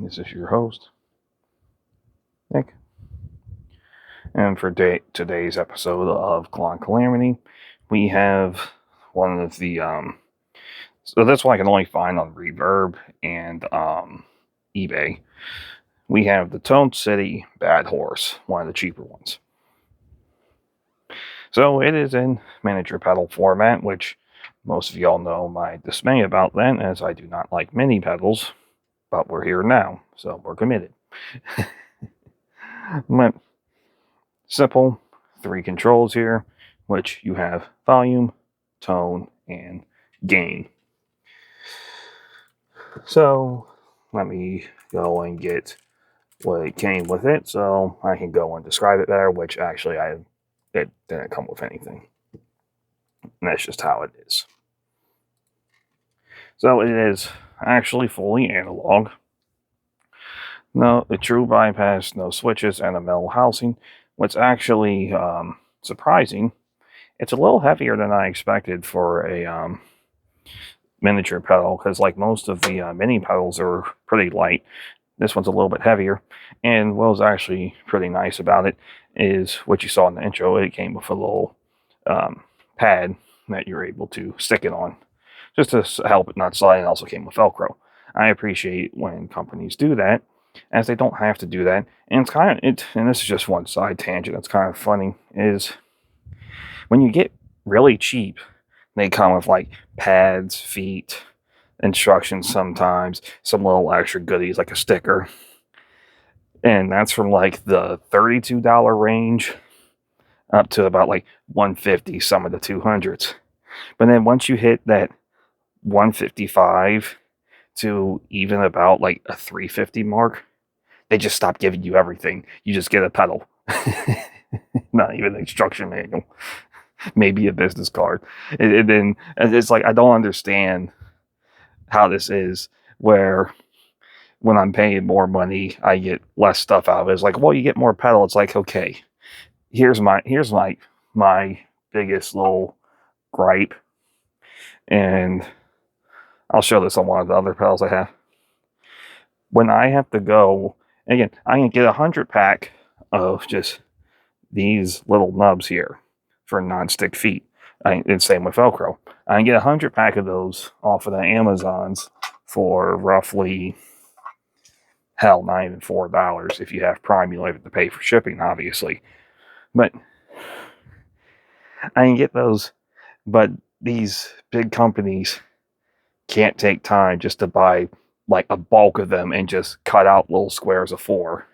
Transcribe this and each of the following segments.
This is your host, Nick. And for today's episode of Klon Calamity, we have one of the, so that's what I can only find on Reverb and eBay. We have the Tone City Bad Horse, one of the cheaper ones. So it is in miniature pedal format, which most of y'all know my dismay about that, as I do not like mini pedals, but we're here now, so we're committed. But simple 3 controls here, which you have volume, tone, and gain. So let me go and get what it came with it, so I can go and describe it better, which actually it didn't come with anything. And that's just how it is. So it is actually fully analog. No, a true bypass, no switches, and a metal housing. What's actually surprising, it's a little heavier than I expected for a miniature pedal, because like most of the mini pedals are pretty light. This one's a little bit heavier, and what was actually pretty nice about it is what you saw in the intro. It came with a little pad that you're able to stick it on, just to help it not slide. It also came with Velcro. I appreciate when companies do that, as they don't have to do that. And it's kind of, and this is just one side tangent that's kind of funny, is when you get really cheap, they come with like pads, feet, instructions sometimes, some little extra goodies like a sticker. And that's from like the $32 range up to about like $150, some of the 200s. But then once you hit that $155 to even about like a $350 mark, they just stop giving you everything. You just get a pedal. Not even an instruction manual. Maybe a business card. And then it's like, I don't understand how this is, where when I'm paying more money, I get less stuff out of it. It's like, well, you get more pedal. It's like, okay, here's my biggest little gripe. And I'll show this on one of the other pedals I have. When I have to go, again, I can get a 100-pack of just these little nubs here for non-stick feet. And same with Velcro. I can get a 100-pack of those off of the Amazons for roughly, hell, not even $4 if you have Prime. You'll have to pay for shipping, obviously. But I can get those, but these big companies can't take time just to buy like a bulk of them and just cut out little squares of 4.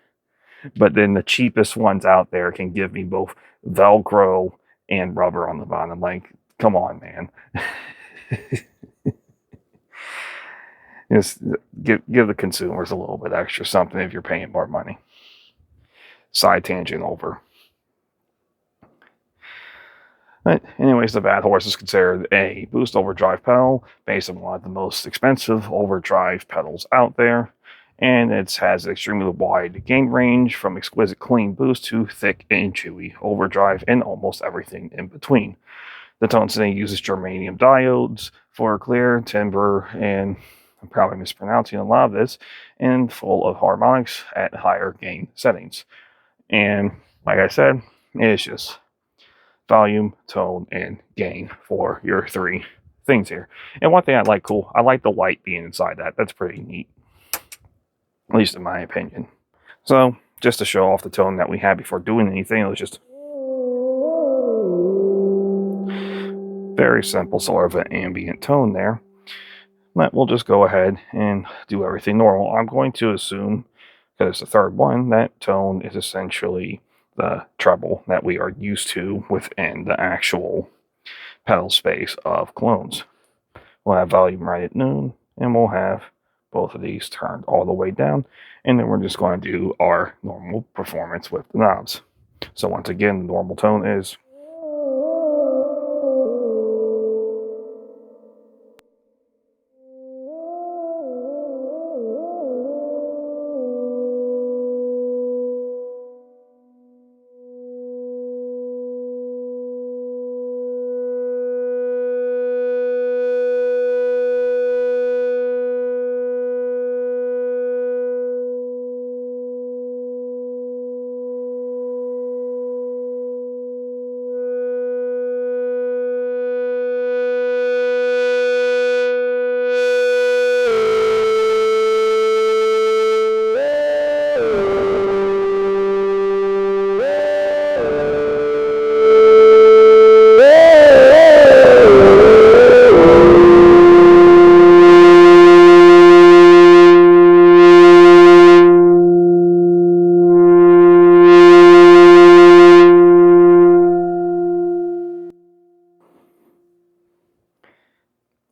But then the cheapest ones out there can give me both Velcro and rubber on the bottom. Like, come on, man. Just give the consumers a little bit extra something if you're paying more money. Side tangent over. But anyways, the Bad Horse is considered a boost overdrive pedal based on one of the most expensive overdrive pedals out there. And it has an extremely wide gain range, from exquisite clean boost to thick and chewy overdrive, and almost everything in between. The Tone City uses germanium diodes for clear timbre, and I'm probably mispronouncing a lot of this, and full of harmonics at higher gain settings. And like I said, it's just volume, tone, and gain for your 3 things here. And one thing I like I like the light being inside that. That's pretty neat, at least in my opinion. So just to show off the tone that we had before doing anything, it was just very simple, sort of an ambient tone there. But we'll just go ahead and do everything normal. I'm going to assume, because it's the 3rd one, that tone is essentially the treble that we are used to within the actual pedal space of clones. We'll have volume right at noon, and we'll have both of these turned all the way down, and then we're just going to do our normal performance with the knobs. So once again, the normal tone is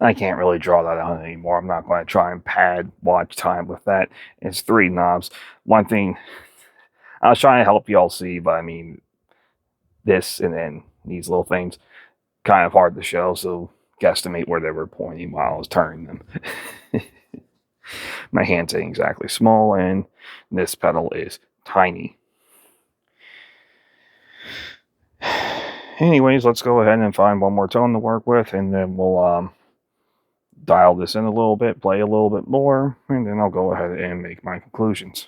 I can't really draw that out anymore. I'm not going to try and pad watch time with that. It's 3 knobs. One thing, I was trying to help y'all see, but I mean, this and then these little things, kind of hard to show, so guesstimate where they were pointing while I was turning them. My hand's ain't exactly small, and this pedal is tiny. Anyways, let's go ahead and find one more tone to work with, and then we'll dial this in a little bit, play a little bit more, and then I'll go ahead and make my conclusions.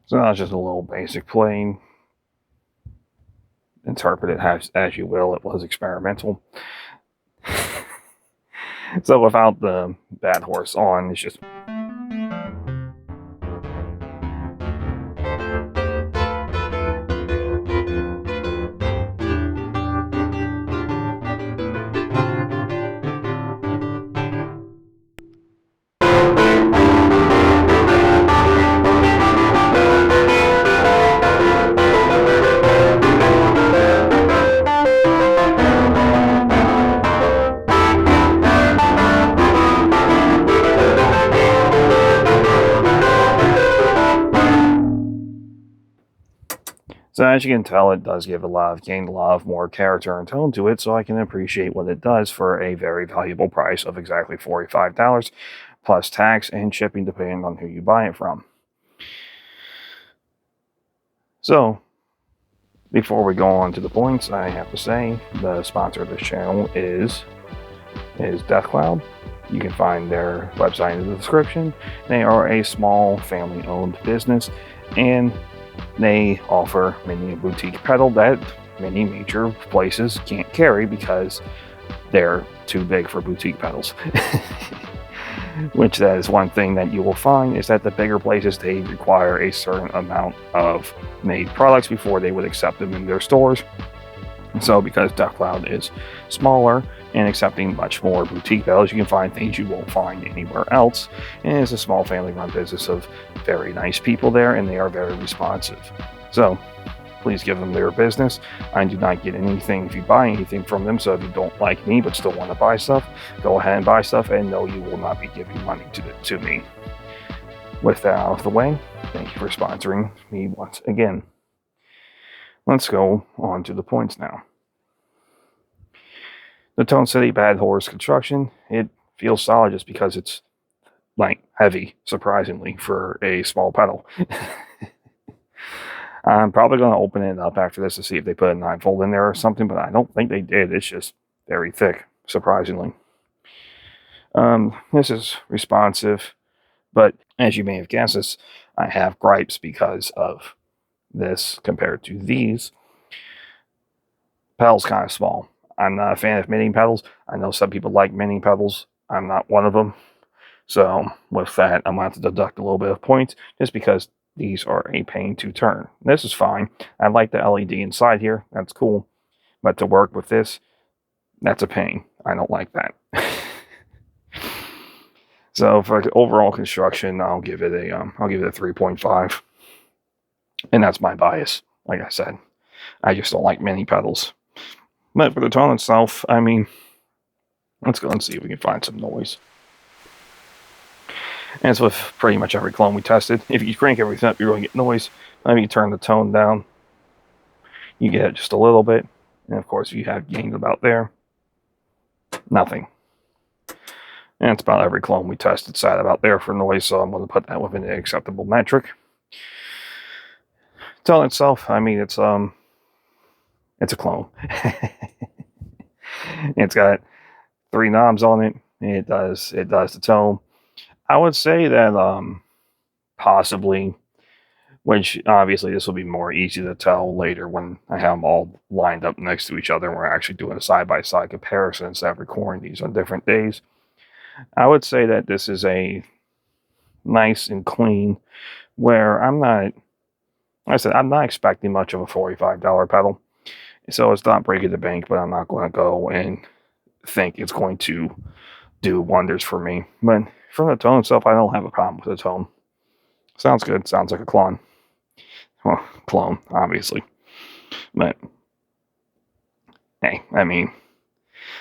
So that's just a little basic playing. Interpret it as you will. It was experimental. So without the bad horse on, it's just... So as you can tell, it does gain a lot of more character and tone to it, so I can appreciate what it does for a very valuable price of exactly $45, plus tax and shipping depending on who you buy it from. So, before we go on to the points, I have to say the sponsor of this channel is DeathCloud. You can find their website in the description. They are a small family-owned business, and they offer many a boutique pedal that many major places can't carry because they're too big for boutique pedals. Which that is one thing that you will find, is that the bigger places, they require a certain amount of made products before they would accept them in their stores. So because DeathCloud is smaller and accepting much more boutique pedals, you can find things you won't find anywhere else. And it's a small family-run business of very nice people there, and they are very responsive. So please give them their business. I do not get anything if you buy anything from them, so if you don't like me but still want to buy stuff, go ahead and buy stuff, and no, you will not be giving money to me. With that out of the way, thank you for sponsoring me once again. Let's go on to the points now. The Tone City Bad Horse construction, it feels solid just because it's like heavy, surprisingly, for a small pedal. I'm probably going to open it up after this to see if they put a 9-volt in there or something, but I don't think they did. It's just very thick, surprisingly. This is responsive, but as you may have guessed, I have gripes because of this compared to these. Pedal's kind of small. I'm not a fan of mini pedals. I know some people like mini pedals. I'm not one of them. So with that, I'm going to have to deduct a little bit of points just because these are a pain to turn. This is fine. I like the LED inside here. That's cool. But to work with this, that's a pain. I don't like that. So for the overall construction, I'll give it a 3.5. And that's my bias. Like I said, I just don't like mini pedals. But for the tone itself, I mean, let's go and see if we can find some noise. And it's with pretty much every clone we tested. If you crank everything up, you're going to get noise. If you turn the tone down, you get just a little bit. And of course, you have gain about there. Nothing. And it's about every clone we tested sat about there for noise, so I'm going to put that within an acceptable metric. Tone itself, I mean, it's a clone. It's got 3 knobs on it. It does the tone. I would say that possibly, which obviously this will be more easy to tell later when I have them all lined up next to each other and we're actually doing a side-by-side comparison instead of recording these on different days. I would say that this is a nice and clean, where I'm not expecting much of a $45 pedal. So it's not breaking the bank, but I'm not going to go and think it's going to do wonders for me. But from the tone itself, I don't have a problem with the tone. Sounds good. Sounds like a clone. Well, clone, obviously. But, hey, I mean,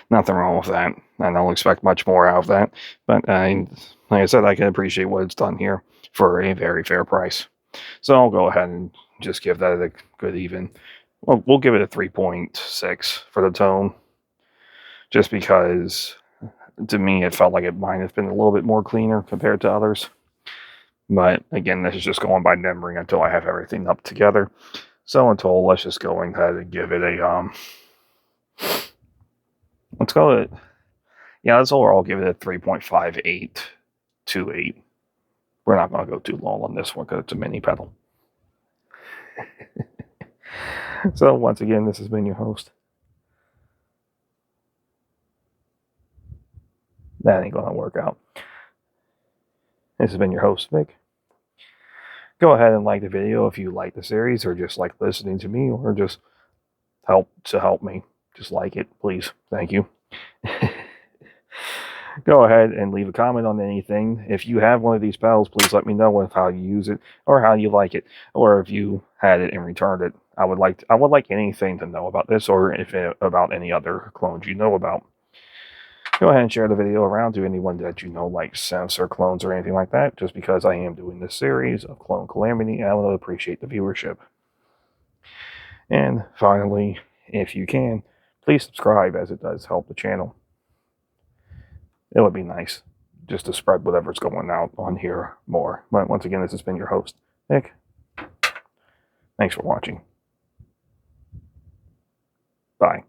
nothing wrong with that. I don't expect much more out of that. But, like I said, I can appreciate what it's done here for a very fair price. So I'll go ahead and just give that a good even. Well, we'll give it a 3.6 for the tone. Just because, to me, it felt like it might have been a little bit more cleaner compared to others. But, again, this is just going by numbering until I have everything up together. So until, let's just go ahead and give it a, let's overall give it a 3.5828. We're not going to go too long on this one because it's a mini pedal. So once again, this has been your host. That ain't gonna work out. This has been your host, Vic. Go ahead and like the video if you like the series or just like listening to me or just help me. Just like it, please. Thank you. Go ahead and leave a comment on anything. If you have one of these pedals, please let me know with how you use it or how you like it, or if you had it and returned it. I would like anything to know about this, or if about any other clones you know about. Go ahead and share the video around to anyone that you know likes synths or clones or anything like that, just because I am doing this series of Clone Calamity. I would appreciate the viewership. And finally, if you can, please subscribe, as it does help the channel. It would be nice just to spread whatever's going out on here more. But once again, this has been your host, Nick. Thanks for watching. Bye.